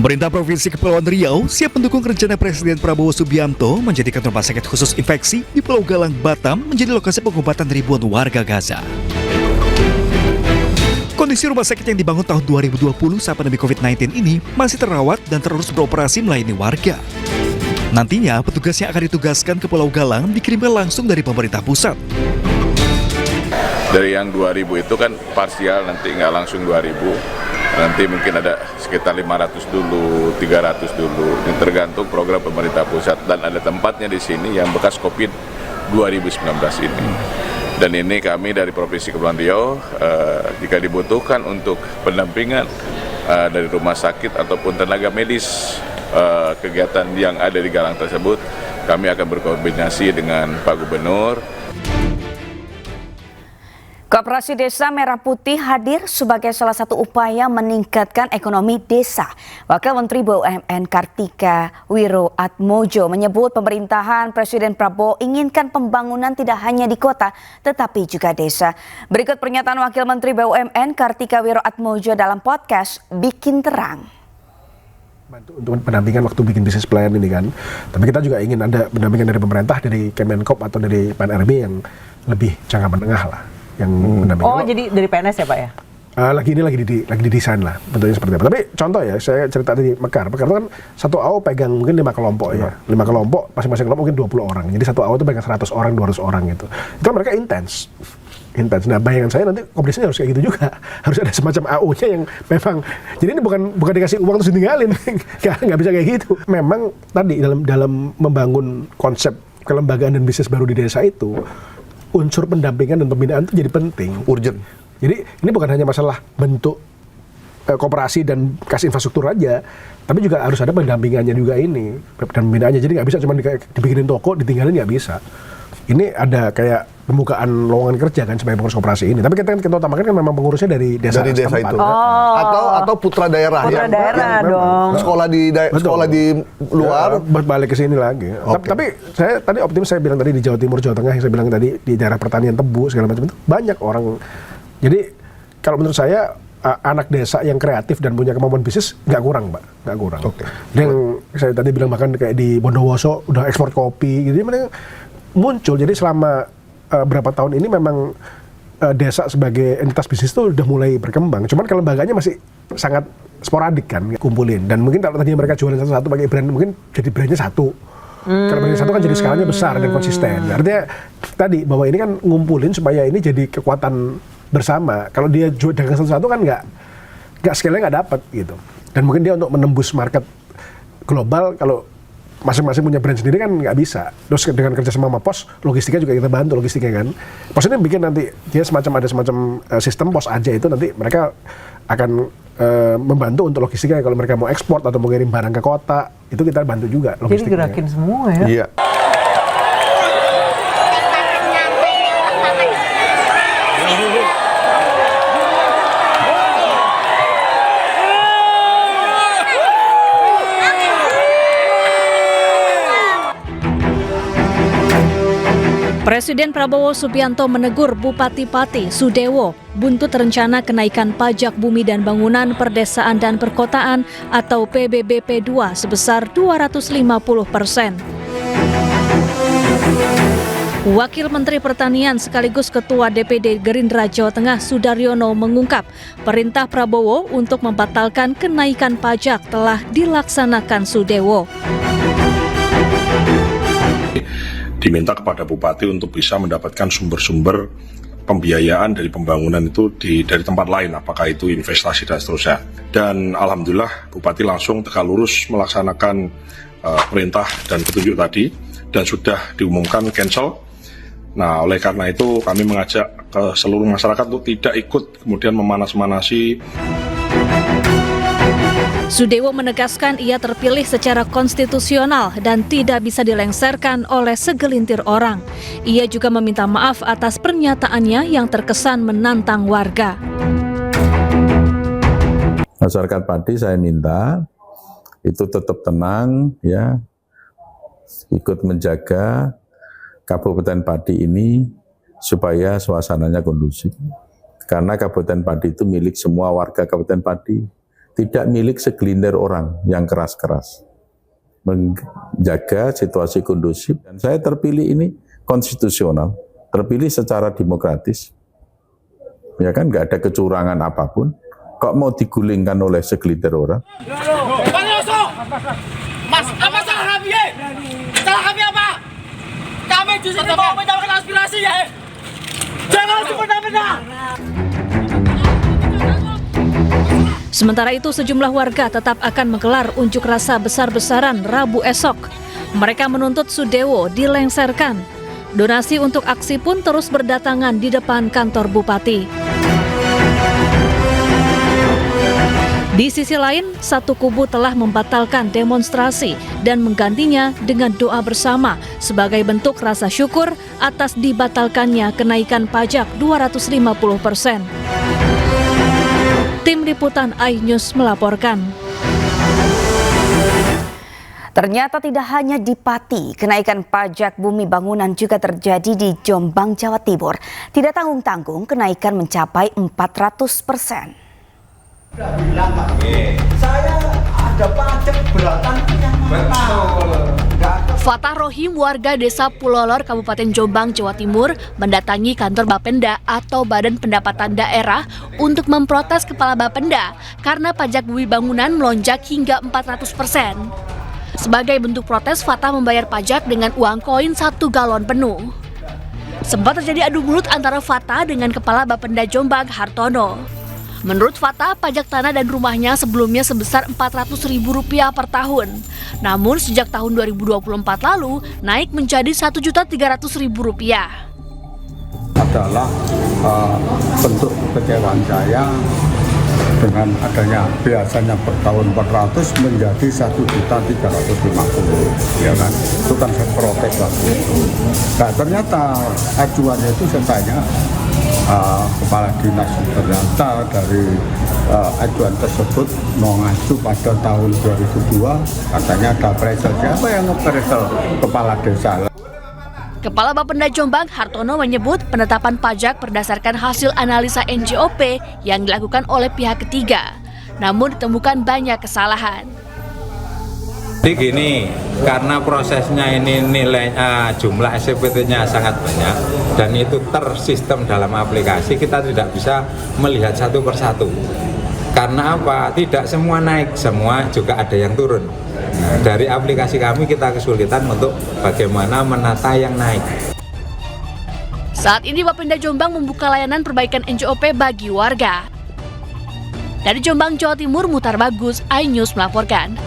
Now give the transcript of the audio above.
Pemerintah Provinsi Kepulauan Riau siap mendukung rencana Presiden Prabowo Subianto menjadikan rumah sakit khusus infeksi di Pulau Galang, Batam menjadi lokasi pengobatan ribuan warga Gaza. Kondisi rumah sakit yang dibangun tahun 2020 saat pandemi COVID-19 ini masih terawat dan terus beroperasi melayani warga. Nantinya, petugas yang akan ditugaskan ke Pulau Galang dikirimkan langsung dari pemerintah pusat. Dari yang 2000 itu kan parsial, nanti nggak langsung 2000. Nanti mungkin ada sekitar 500 dulu, 300 dulu. Ini tergantung program pemerintah pusat dan ada tempatnya di sini yang bekas COVID 2019 ini. Dan ini kami dari Provinsi Kepulauan Riau, jika dibutuhkan untuk pendampingan dari rumah sakit ataupun tenaga medis, kegiatan yang ada di Galang tersebut, kami akan berkoordinasi dengan Pak Gubernur. Koperasi Desa Merah Putih hadir sebagai salah satu upaya meningkatkan ekonomi desa. Wakil Menteri BUMN Kartika Wiroatmojo menyebut pemerintahan Presiden Prabowo inginkan pembangunan tidak hanya di kota tetapi juga desa. Berikut pernyataan Wakil Menteri BUMN Kartika Wiroatmojo dalam podcast Bikin Terang. Bantu untuk pendampingan waktu bikin bisnis plan ini kan. Tapi kita juga ingin ada pendampingan dari pemerintah, dari Kemenkop atau dari PNRB yang lebih jangka menengah lah. Yang Oh, jadi dari PNS ya Pak ya? Lagi didesain lah bentuknya seperti apa. Tapi contoh ya, saya cerita tadi Mekar itu kan satu AO pegang mungkin 5 kelompok ya. 5 kelompok, masing-masing kelompok mungkin 20 orang. Jadi satu AO itu pegang 100 orang, 200 orang gitu. Itu kan mereka intens. Nah, bayangan saya nanti kompetisinya harus kayak gitu juga. Harus ada semacam AO-nya yang memang, jadi ini bukan dikasih uang terus ditinggalin. Nggak bisa kayak gitu. Memang tadi dalam membangun konsep kelembagaan dan bisnis baru di desa itu, unsur pendampingan dan pembinaan itu jadi penting. Urgent. Jadi ini bukan hanya masalah bentuk koperasi dan kasih infrastruktur aja, tapi juga harus ada pendampingannya juga ini dan pembinaannya. Jadi nggak bisa cuma dibikinin toko ditinggalin, nggak bisa. Ini ada kayak pembukaan lowongan kerja kan sebagai pengurus koperasi ini. Tapi kita utamakan kan memang pengurusnya dari desa itu. Oh. Atau putra daerah Putra yang daerah dong. Sekolah di luar. Balik ke sini lagi. Okay. Tapi saya tadi optimis, saya bilang tadi di Jawa Timur, Jawa Tengah, yang saya bilang tadi di daerah pertanian tebu segala macam itu banyak orang. Jadi kalau menurut saya anak desa yang kreatif dan punya kemampuan bisnis nggak kurang, Mbak, nggak kurang. Okay. Yang saya tadi bilang bahkan kayak di Bondowoso udah ekspor kopi, gitu mereka muncul. Jadi selama berapa tahun ini memang desa sebagai entitas bisnis itu udah mulai berkembang. Cuman kelembagaannya masih sangat sporadik kan, kumpulin. Dan mungkin kalau tadi mereka jualan satu-satu pakai brand, mungkin jadi brandnya satu. Kalau brandnya satu kan jadi skalanya besar dan konsisten. Artinya tadi bahwa ini kan ngumpulin supaya ini jadi kekuatan bersama. Kalau dia dagang satu-satu kan nggak scale-nya nggak dapat gitu. Dan mungkin dia untuk menembus market global, kalau masing-masing punya brand sendiri kan nggak bisa. Terus dengan kerja sama Pos, logistiknya juga kita bantu logistiknya kan. Pos ini bikin nanti dia ada semacam sistem pos aja itu, nanti mereka akan membantu untuk logistiknya. Kalau mereka mau ekspor atau mau kirim barang ke kota, itu kita bantu juga logistiknya. Jadi gerakin semua ya? Iya. Presiden Prabowo Subianto menegur Bupati Pati Sudewo buntut rencana kenaikan pajak bumi dan bangunan perdesaan dan perkotaan atau PBBP 2 sebesar 250%. Wakil Menteri Pertanian sekaligus Ketua DPD Gerindra Jawa Tengah Sudaryono mengungkap perintah Prabowo untuk membatalkan kenaikan pajak telah dilaksanakan Sudewo. Diminta kepada bupati untuk bisa mendapatkan sumber-sumber pembiayaan dari pembangunan itu dari tempat lain, apakah itu investasi dan seterusnya. Dan alhamdulillah bupati langsung tegak lurus melaksanakan perintah dan petunjuk tadi dan sudah diumumkan cancel. Nah, oleh karena itu kami mengajak ke seluruh masyarakat untuk tidak ikut kemudian memanas-manasi. Sudewo menegaskan ia terpilih secara konstitusional dan tidak bisa dilengsarkan oleh segelintir orang. Ia juga meminta maaf atas pernyataannya yang terkesan menantang warga. Masyarakat Pati saya minta itu tetap tenang ya, ikut menjaga Kabupaten Pati ini supaya suasananya kondusif. Karena Kabupaten Pati itu milik semua warga Kabupaten Pati. tidak milik segelintir orang yang keras-keras. Menjaga situasi kondusif. Dan saya terpilih ini konstitusional, terpilih secara demokratis. Ya kan, nggak ada kecurangan apapun. Kok mau digulingkan oleh segelintir orang? Mas, apa salah kami? Salah kami apa? Kami di sini mau mendapatkan aspirasi ya. Jangan semena-mena. Sementara itu sejumlah warga tetap akan menggelar unjuk rasa besar-besaran Rabu esok. Mereka menuntut Sudewo dilengsarkan. Donasi untuk aksi pun terus berdatangan di depan kantor bupati. Di sisi lain, satu kubu telah membatalkan demonstrasi dan menggantinya dengan doa bersama sebagai bentuk rasa syukur atas dibatalkannya kenaikan pajak 250%. Tim Liputan iNews melaporkan. Ternyata tidak hanya di Pati, kenaikan pajak bumi bangunan juga terjadi di Jombang, Jawa Timur. Tidak tanggung-tanggung, kenaikan mencapai 400%. Saya ada pajak beratan yang Fatah Rohim, warga desa Pulolor, Kabupaten Jombang, Jawa Timur, mendatangi kantor Bapenda atau Badan Pendapatan Daerah untuk memprotes Kepala Bapenda karena pajak bumi bangunan melonjak hingga 400%. Sebagai bentuk protes, Fatah membayar pajak dengan uang koin 1 galon penuh. Sempat terjadi adu mulut antara Fatah dengan Kepala Bapenda Jombang, Hartono. Menurut Fatah, pajak tanah dan rumahnya sebelumnya sebesar Rp400.000 per tahun. Namun sejak tahun 2024 lalu, naik menjadi Rp1.300.000. Adalah bentuk kekecewaan saya dengan adanya biasanya per tahun 400 menjadi 1.350.000, ya kan? Itu kan saya protes waktu itu. Nah, ternyata acuannya itu saya tanya Kepala Dinas, ternyata dari ajuan tersebut mengacu pada tahun 2002, katanya ada appraisal. Siapa yang appraisal? Kepala desa. Kepala Bapenda Jombang, Hartono, menyebut penetapan pajak berdasarkan hasil analisa NJOP yang dilakukan oleh pihak ketiga. Namun ditemukan banyak kesalahan. Jadi gini, karena prosesnya ini nilai jumlah SPT-nya sangat banyak dan itu tersistem dalam aplikasi, kita tidak bisa melihat satu persatu. Karena apa? Tidak semua naik, semua juga ada yang turun. Nah, dari aplikasi kami kita kesulitan untuk bagaimana menata yang naik. Saat ini Bapenda Jombang membuka layanan perbaikan NJOP bagi warga. Dari Jombang, Jawa Timur, Mutar Bagus, iNews melaporkan.